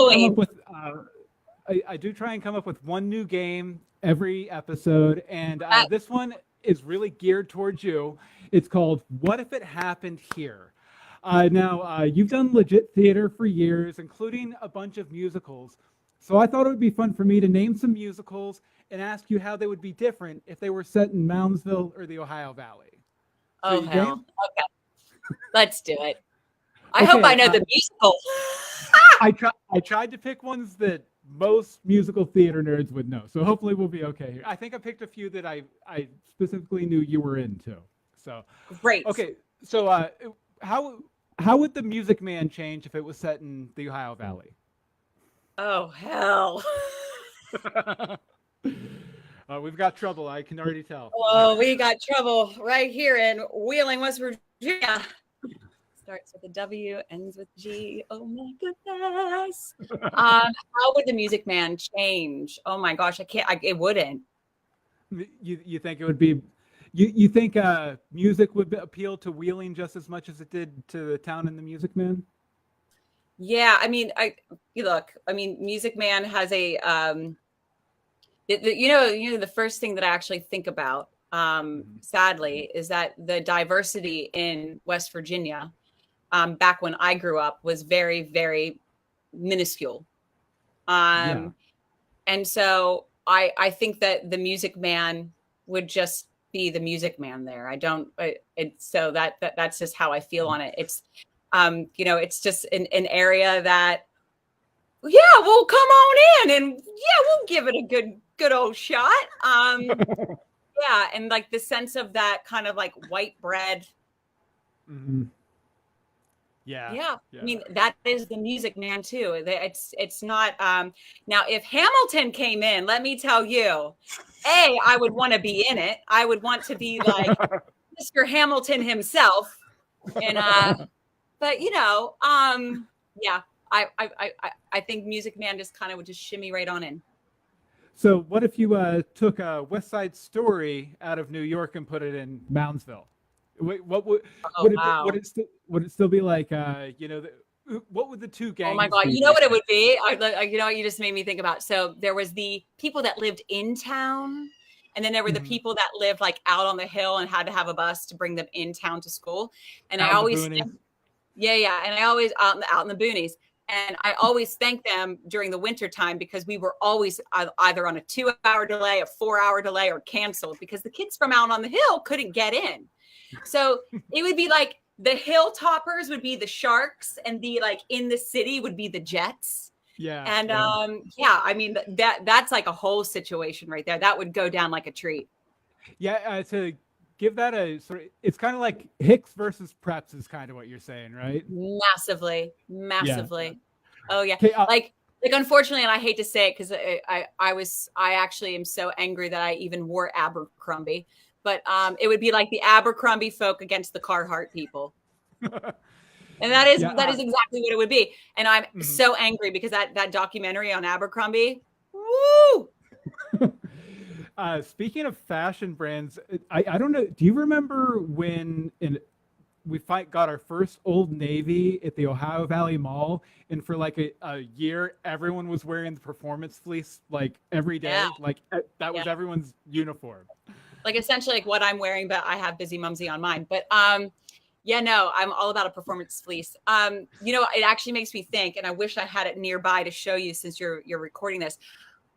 and come up with one new game every episode, and this one is really geared towards you. It's called What If It Happened Here? Now, you've done legit theater for years, including a bunch of musicals. So I thought it would be fun for me to name some musicals and ask you how they would be different if they were set in Moundsville or the Ohio Valley.
Oh, hell. Okay. Let's do it. I hope I know the musical.
I tried to pick ones that most musical theater nerds would know. So hopefully we'll be okay here. I think I picked a few that I specifically knew you were into. So
great.
Okay. So how would the Music Man change if it was set in the Ohio Valley?
Oh, hell.
We've got trouble. I can already tell.
Oh, we got trouble right here in Wheeling, West Virginia. Starts with a W, ends with G. Oh my goodness. How would the Music Man change? Oh my gosh, it wouldn't.
You think it would be, you think music would appeal to Wheeling just as much as it did to the town and the Music Man?
Yeah, Music Man has a, the first thing that I actually think about, sadly, is that the diversity in West Virginia back when I grew up was very, very minuscule. And so I think that the Music Man would just be the Music Man there. So that's just how I feel on it. It's, it's just an area that, we'll come on in and we'll give it a good old shot. And like the sense of that kind of like white bread.
Mm-hmm.
Yeah. I mean, that is the Music Man too. It's not, now if Hamilton came in, let me tell you, I would want to be in it. I would want to be like Mr. Hamilton himself. And, but I think Music Man just kind of would just shimmy right on in.
So what if you took a West Side Story out of New York and put it in Moundsville? What would would it still be like? What would the two gangs?
Oh my God! You know what it would be? You know what you just made me think about. So there was the people that lived in town, and then there were the people that lived like out on the hill and had to have a bus to bring them in town to school. And I always, and I always out in the boonies. And I always thank them during the winter time because we were always either on a 2-hour delay, a 4-hour delay, or canceled because the kids from out on the hill couldn't get in. So it would be like the Hilltoppers would be the Sharks, and the like in the city would be the Jets.
Yeah.
And I mean that's like a whole situation right there. That would go down like a treat.
Yeah. To give that a sort of, it's kind of like Hicks versus Preps is kind of what you're saying, right?
Massively.
Yeah.
Oh yeah.
Okay,
like unfortunately, and I hate to say it because I actually am so angry that I even wore Abercrombie, but it would be like the Abercrombie folk against the Carhartt people. And that is exactly what it would be. And I'm so angry because that documentary on Abercrombie, woo!
Speaking of fashion brands, I don't know. Do you remember when we got our first Old Navy at the Ohio Valley Mall, and for like a year, everyone was wearing the performance fleece like every day.
Yeah.
Like that was everyone's uniform.
Like essentially like what I'm wearing, but I have Bizzimumzi on mine. But I'm all about a performance fleece. It actually makes me think, and I wish I had it nearby to show you since you're recording this.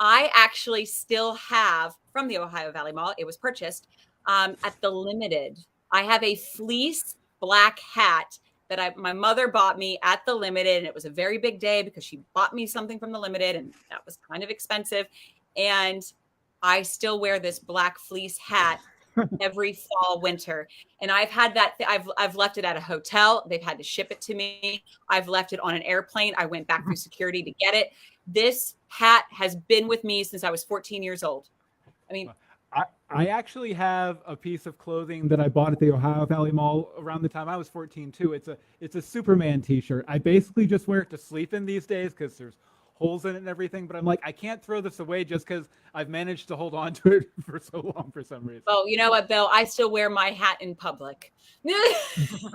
I actually still have from the Ohio Valley Mall. It was purchased at the Limited. I have a fleece black hat that my mother bought me at the Limited, and it was a very big day because she bought me something from the Limited, and that was kind of expensive. And I still wear this black fleece hat every fall, winter. And I've had that. I've left it at a hotel. They've had to ship it to me. I've left it on an airplane. I went back through security to get it. This hat has been with me since I was 14 years old. I mean,
I actually have a piece of clothing that I bought at the Ohio Valley Mall around the time I was 14 too. It's a Superman t-shirt. I basically just wear it to sleep in these days because there's holes in it and everything, but I'm like, I can't throw this away just because I've managed to hold on to it for so long for some reason.
Oh, you know what, Bill? I still wear my hat in public.
Nice.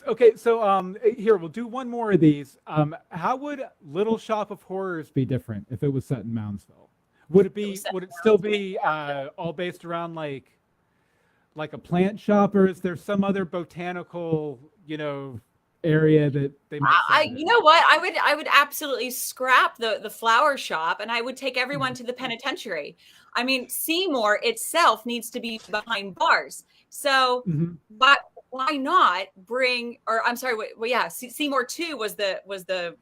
Okay, so here, we'll do one more of these. How would Little Shop of Horrors be different if it was set in Moundsville? Would it still be all based around like a plant shop, or is there some other botanical, area that they might
you know what, I would absolutely scrap the flower shop, and I would take everyone to the penitentiary. I mean, Seymour itself needs to be behind bars, so but why not bring, or I'm sorry, Seymour 2 was the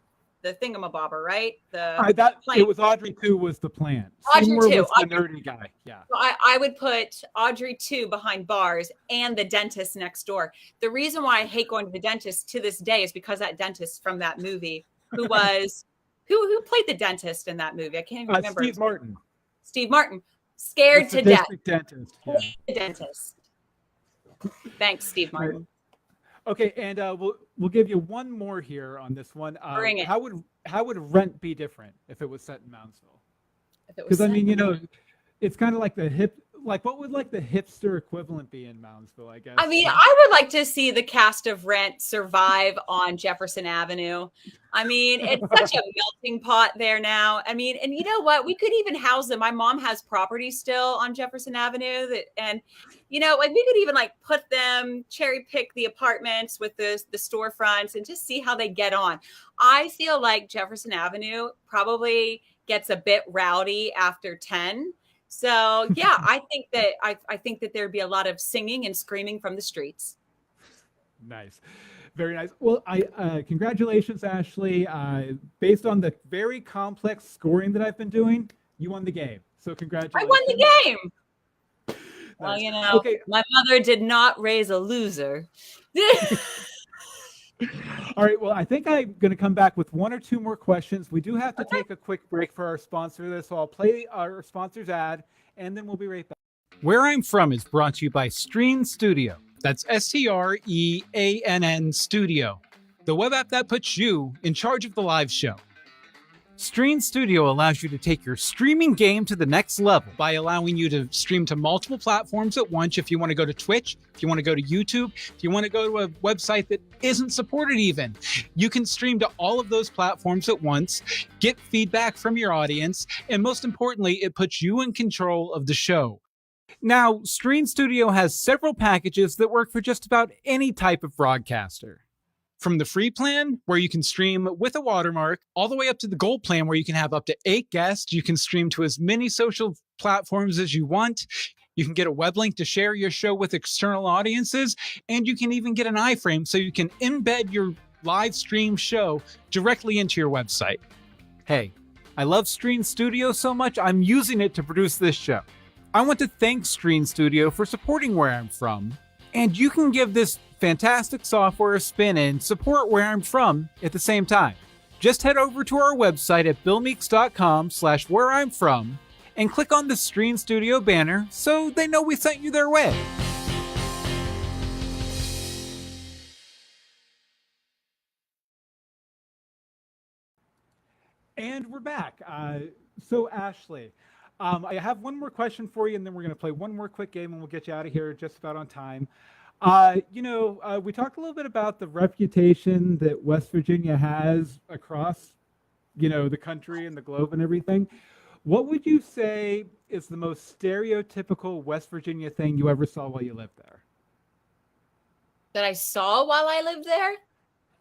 thingamabobber, right?
It was Audrey 2 was the plant.
Audrey
Seymour
2
was the nerdy guy. Yeah.
So I would put Audrey 2 behind bars and the dentist next door. The reason why I hate going to the dentist to this day is because that dentist from that movie, who was who played the dentist in that movie? I can't even remember. Steve Martin, scared to death.
Dentist. Yeah.
The dentist. Thanks, Steve Martin.
Okay, and we'll give you one more here on this one.
Bring it.
How would Rent be different if it was set in Moundsville? Because I mean, it's kind of like the hip, like what would like the hipster equivalent be in Moundsville, I guess?
I mean, I would like to see the cast of Rent survive on Jefferson Avenue. I mean, it's such a melting pot there now. I mean, and you know what? We could even house them. My mom has property still on Jefferson Avenue and like we could even like put them, cherry pick the apartments with the storefronts and just see how they get on. I feel like Jefferson Avenue probably gets a bit rowdy after 10. So yeah, I think that there'd be a lot of singing and screaming from the streets.
Nice. Very nice. Well, congratulations, Ashley. Based on the very complex scoring that I've been doing, you won the game. So congratulations.
I won the game. Nice. Well, okay. My mother did not raise a loser.
All right. Well, I think I'm going to come back with one or two more questions. We do have to take a quick break for our sponsor this, so I'll play our sponsor's ad, and then we'll be right back.
Where I'm From is brought to you by Streen Studio. That's STREANN Studio, the web app that puts you in charge of the live show. Streen Studio allows you to take your streaming game to the next level by allowing you to stream to multiple platforms at once. If you want to go to Twitch, if you want to go to YouTube, if you want to go to a website that isn't supported even, you can stream to all of those platforms at once, get feedback from your audience, and most importantly, it puts you in control of the show. Now, Streen Studio has several packages that work for just about any type of broadcaster. From the free plan, where you can stream with a watermark, all the way up to the gold plan, where you can have up to 8 guests. You can stream to as many social platforms as you want. You can get a web link to share your show with external audiences. And you can even get an iframe so you can embed your live stream show directly into your website. Hey, I love Streen Studio so much, I'm using it to produce this show. I want to thank Streen Studio for supporting Where I'm From. And you can give this fantastic software a spin and support Where I'm From at the same time. Just head over to our website at billmeeks.com/whereimfrom and click on the Streen Studio banner so they know we sent you their way.
And we're back. So Ashley, I have one more question for you, and then we're going to play one more quick game, and we'll get you out of here just about on time. We talked a little bit about the reputation that West Virginia has across, the country and the globe and everything. What would you say is the most stereotypical West Virginia thing you ever saw while you lived there?
That I saw while I lived there?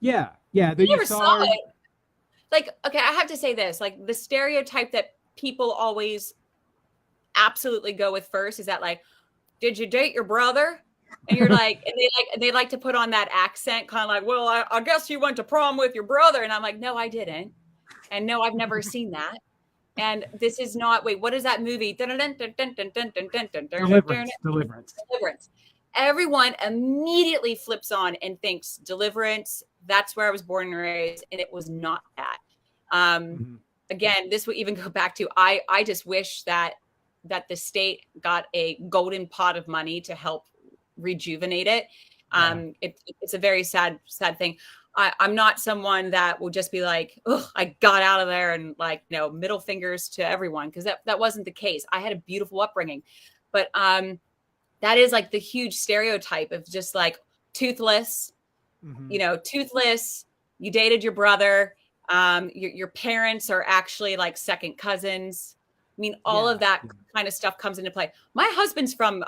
Yeah. That
I never saw it. Like, okay, I have to say this. Like, the stereotype that people always absolutely go with first is that, like, did you date your brother? And you're like, and they like to put on that accent, kind of like, well, I guess you went to prom with your brother. And I'm like, no, I didn't. And no, I've never seen that. And this is not, wait, what is that movie? Deliverance. Everyone immediately flips on and thinks Deliverance. That's where I was born and raised. And it was not that. Again, this would even go back to, I just wish that the state got a golden pot of money to help rejuvenate it. It's a very sad thing. I'm not someone that will just be like, oh, I got out of there and like, middle fingers to everyone, because that wasn't the case. I had a beautiful upbringing, but that is like the huge stereotype of just like toothless, toothless. You dated your brother. Your parents are actually like second cousins. I mean, all of that kind of stuff comes into play. My husband's from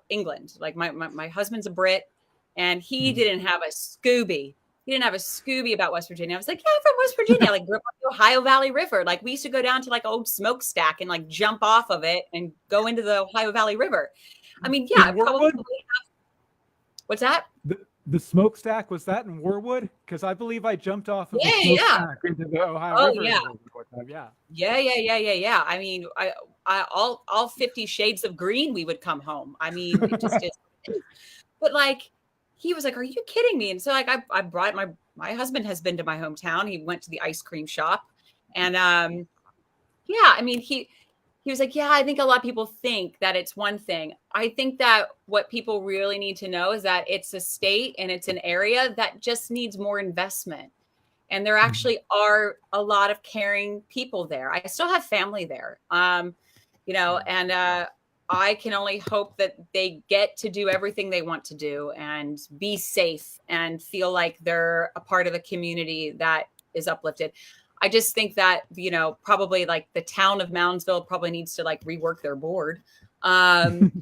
England. Like my husband's a Brit, and he didn't have a Scooby. He didn't have a Scooby about West Virginia. I was like, yeah, I'm from West Virginia. Like, grew up on the Ohio Valley River. Like, we used to go down to like old smokestack and like jump off of it and go into the Ohio Valley River. I mean, yeah, I probably have. What's that?
The smokestack, was that in Warwood? Because I believe I jumped off of the smokestack into the Ohio River.
Yeah. I mean, I all 50 shades of green, we would come home. I mean, it just is. But like, he was like, "Are you kidding me?" And so like, I brought my husband has been to my hometown. He went to the ice cream shop, and I mean, he was like, yeah, I think a lot of people think that it's one thing. I think that what people really need to know is that it's a state and it's an area that just needs more investment. And there actually are a lot of caring people there. I still have family there, and I can only hope that they get to do everything they want to do and be safe and feel like they're a part of a community that is uplifted. I just think that, probably like the town of Moundsville probably needs to like rework their board. But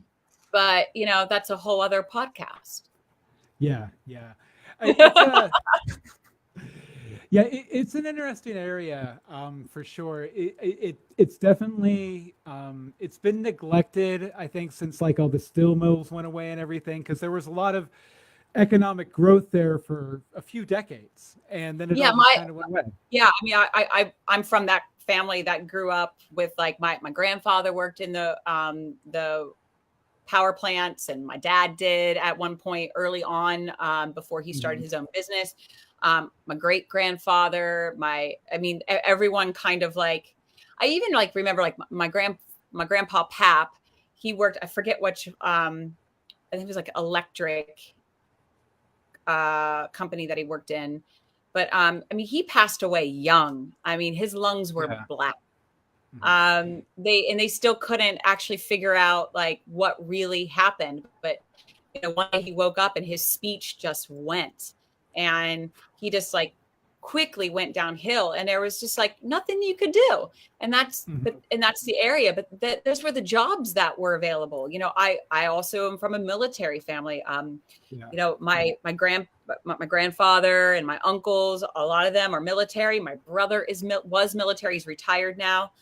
that's a whole other podcast.
Yeah. It's an interesting area for sure. It's definitely it's been neglected, I think, since like all the steel mills went away and everything, because there was a lot of economic growth there for a few decades, and then it all kind of went away.
Yeah, I mean, I'm from that family that grew up with like my grandfather worked in the power plants, and my dad did at one point early on before he started his own business. My great grandfather, everyone kind of like, I even like remember like my grandpa Pap, he worked, I forget which, I think it was like electric company that he worked in, but he passed away young. I mean, his lungs were black. They still couldn't actually figure out like what really happened, but one day he woke up and his speech just went, and he just like quickly went downhill, and there was just like nothing you could do. And that's the area, but those were the jobs that were available. I also am from a military family. My grandfather and my uncles, a lot of them are military. My brother was military. He's retired now.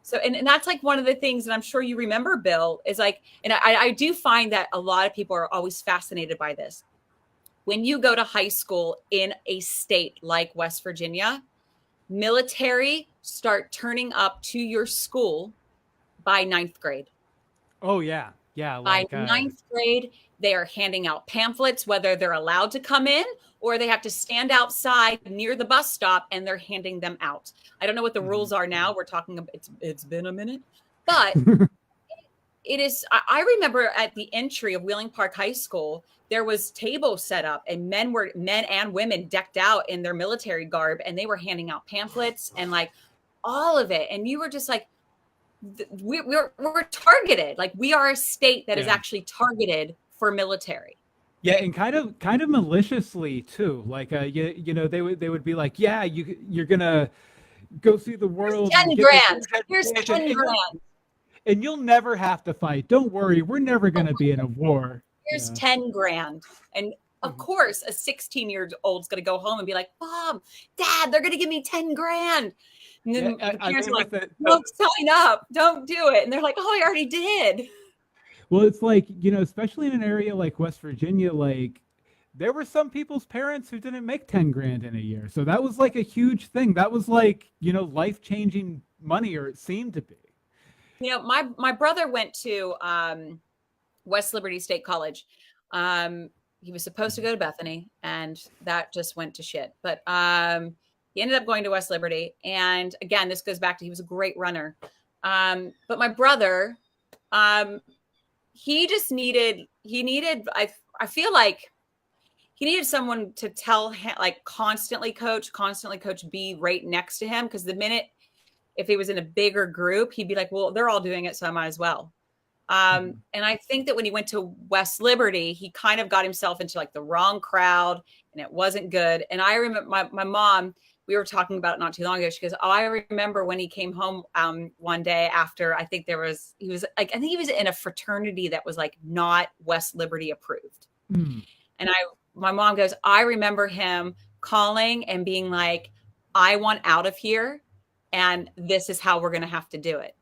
So, and that's like one of the things that I'm sure you remember, Bill, is like, and I do find that a lot of people are always fascinated by this. When you go to high school in a state like West Virginia, military start turning up to your school by 9th grade.
Oh, yeah. Yeah.
By 9th grade, they are handing out pamphlets, whether they're allowed to come in or they have to stand outside near the bus stop, and they're handing them out. I don't know what the rules are now. We're talking about, it's been a minute, but it is. I remember at the entry of Wheeling Park High School, there was tables set up, and men and women decked out in their military garb, and they were handing out pamphlets and like all of it. And you were just like, we're targeted. Like, we are a state that is actually targeted for military.
Yeah, and kind of maliciously too. Like, they would be like, yeah, you're gonna go see the world.
Here's 10 grand. Here's 10 grand.
And you'll never have to fight. Don't worry, we're never gonna be in a war.
Here's 10 grand. And of course, a 16-year-old's gonna go home and be like, Mom, Dad, they're gonna give me 10 grand. And then the parents are like, don't sign up, don't do it. And they're like, oh, I already did.
Well, it's like, especially in an area like West Virginia, like there were some people's parents who didn't make 10 grand in a year. So that was like a huge thing. That was like, life-changing money, or it seemed to be.
My brother went to West Liberty State College. He was supposed to go to Bethany, and that just went to shit. But he ended up going to West Liberty. And again, this goes back to, he was a great runner. But my brother, he needed, I feel like he needed someone to tell him, like, constantly coach B right next to him. Because the minute, if he was in a bigger group, he'd be like, well, they're all doing it, so I might as well. And I think that when he went to West Liberty, he kind of got himself into like the wrong crowd, and it wasn't good. And I remember my mom, we were talking about it not too long ago. She goes, oh, I remember when he came home one day after, I think he was in a fraternity that was like not West Liberty approved. And my mom goes, I remember him calling and being like, I want out of here, and this is how we're going to have to do it.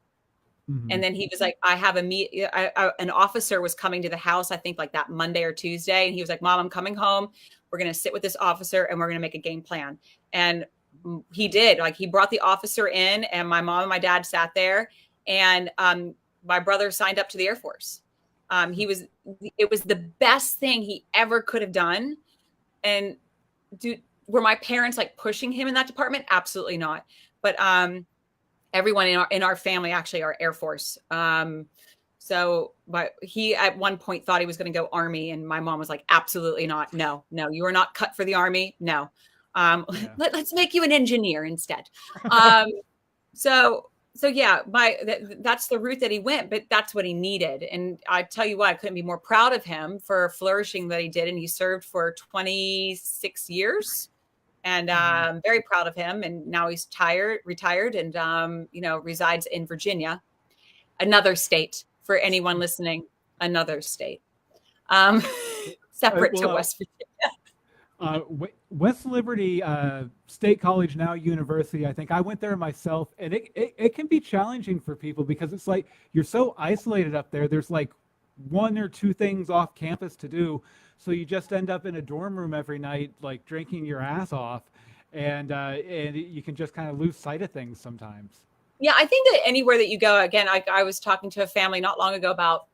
And then he was like, I have an officer was coming to the house, I think like that Monday or Tuesday. And he was like, Mom, I'm coming home. We're going to sit with this officer and we're going to make a game plan. And he did. Like, he brought the officer in, and my mom and my dad sat there, and my brother signed up to the Air Force. It was the best thing he ever could have done. And were my parents like pushing him in that department? Absolutely not. But everyone in our family actually are Air Force. But he at one point thought he was going to go Army, and my mom was like, absolutely not. No, you are not cut for the Army. No. Let's make you an engineer instead. So So yeah, that's the route that he went, but that's what he needed. And I tell you what, I couldn't be more proud of him for flourishing that he did. And he served for 26 years, and very proud of him. And now he's retired, and resides in Virginia, another state for anyone listening, another state, separate to West Virginia.
West Liberty State College, now university. I think I went there myself, and it can be challenging for people because it's like you're so isolated up there. There's like one or two things off campus to do, so you just end up in a dorm room every night, like drinking your ass off, and you can just kind of lose sight of things sometimes.
Yeah, I think that anywhere that you go, again, I was talking to a family not long ago about,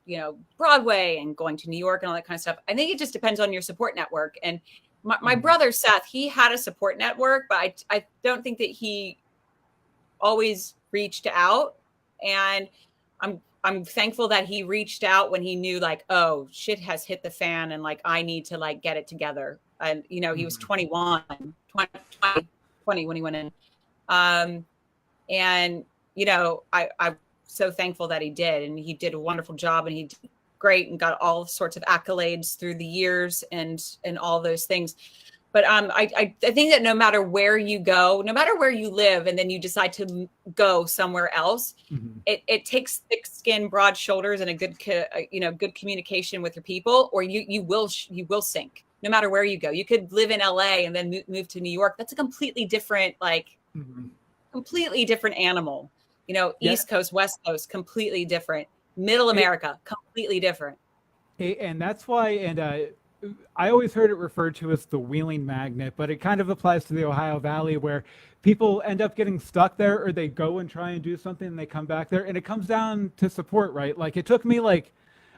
Broadway and going to New York and all that kind of stuff. I think it just depends on your support network. And my brother, Seth, he had a support network, but I don't think that he always reached out. And I'm thankful that he reached out when he knew, like, oh, shit has hit the fan and like I need to like get it together. And, he was 20 when he went in. I'm so thankful that he did, and he did a wonderful job, and he did great and got all sorts of accolades through the years and all those things. But I think that no matter where you go, no matter where you live, and then you decide to go somewhere else, it takes thick skin, broad shoulders, and a good good communication with your people, or you will sink. No matter where you go, you could live in LA and then move to New York. That's a completely different completely different animal. East Coast, West Coast, completely different. Middle America, completely different.
And that's why, and I always heard it referred to as the wheeling magnet, but it kind of applies to the Ohio Valley, where people end up getting stuck there, or they go and try and do something and they come back there. And it comes down to support, right? Like, it took me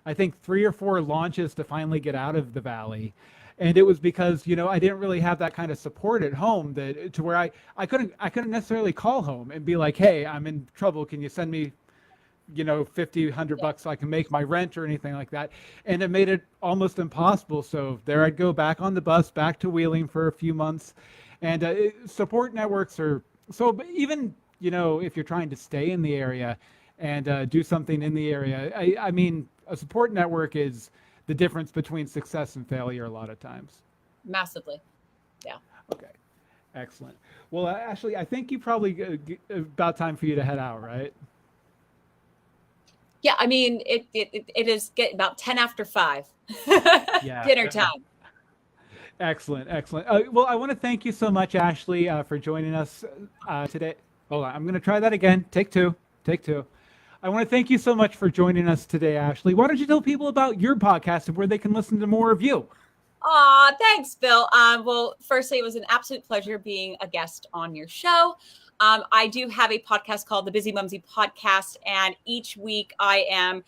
I think 3 or 4 launches to finally get out of the Valley. And it was because, I didn't really have that kind of support at home to where I couldn't necessarily call home and be like, hey, I'm in trouble. Can you send me, $50, $100 so I can make my rent or anything like that? And it made it almost impossible. So there I'd go back on the bus, back to Wheeling for a few months. And support networks are so, even, if you're trying to stay in the area and do something in the area, I mean, a support network is the difference between success and failure a lot of times.
Massively. Yeah. Okay.
Excellent. Well, Ashley, I think you probably about time for you to head out, right?
Yeah. I mean, it is about 10 after 5.
Yeah.
Dinner time.
Excellent. Well, I want to thank you so much, Ashley, for joining us today. Hold on. I'm going to try that again. Take two. I want to thank you so much for joining us today, Ashley. Why don't you tell people about your podcast and where they can listen to more of you?
Aw, thanks, Bill. Well, firstly, it was an absolute pleasure being a guest on your show. I do have a podcast called the Bizzimumzi Podcast, and each week I am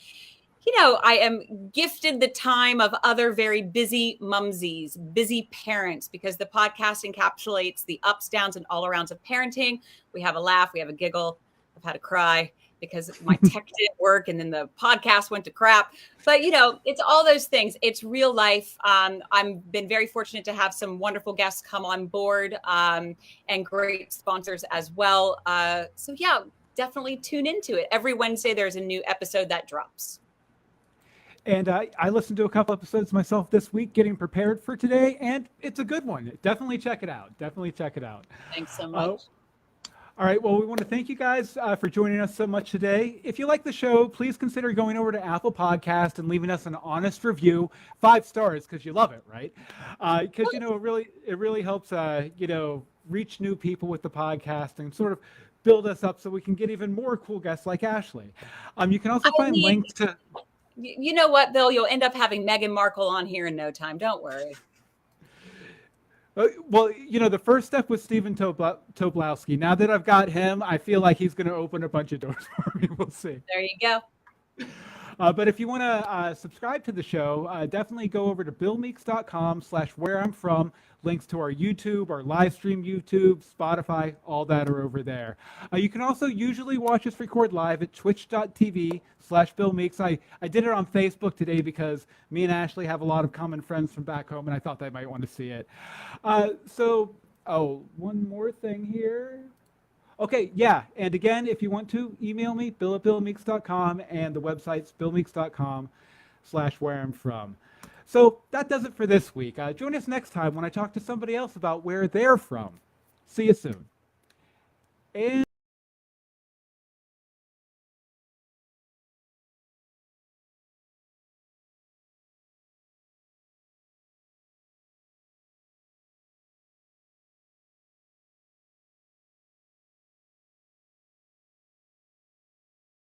gifted the time of other very busy mumsies, busy parents, because the podcast encapsulates the ups, downs, and all arounds of parenting. We have a laugh, we have a giggle. I've had a cry because my tech didn't work and then the podcast went to crap. But, it's all those things. It's real life. I've been very fortunate to have some wonderful guests come on board and great sponsors as well. So, yeah, definitely tune into it. Every Wednesday, there's a new episode that drops.
And I listened to a couple episodes myself this week, getting prepared for today, and it's a good one. Definitely check it out.
Thanks so much.
All right. Well, we want to thank you guys for joining us so much today. If you like the show, please consider going over to Apple Podcast and leaving us an honest review, 5 stars, because you love it, right? Because it really helps reach new people with the podcast and sort of build us up so we can get even more cool guests like Ashley. You can also find links to.
You know what, Bill? You'll end up having Meghan Markle on here in no time. Don't worry.
Well, the first step was Stephen Tobolowsky. Now that I've got him, I feel like he's going to open a bunch of doors for me. We'll see.
There you go.
But if you want to subscribe to the show, definitely go over to billmeeks.com/whereimfrom. Links to our YouTube, our live stream YouTube, Spotify, all that are over there. You can also usually watch us record live at twitch.tv/BillMeeks. I did it on Facebook today because me and Ashley have a lot of common friends from back home, and I thought they might want to see it. One more thing here. Okay, yeah. And again, if you want to email me, bill@billmeeks.com, and the website's billmeeks.com/where I'm from. So that does it for this week. Join us next time when I talk to somebody else about where they're from. See you soon. And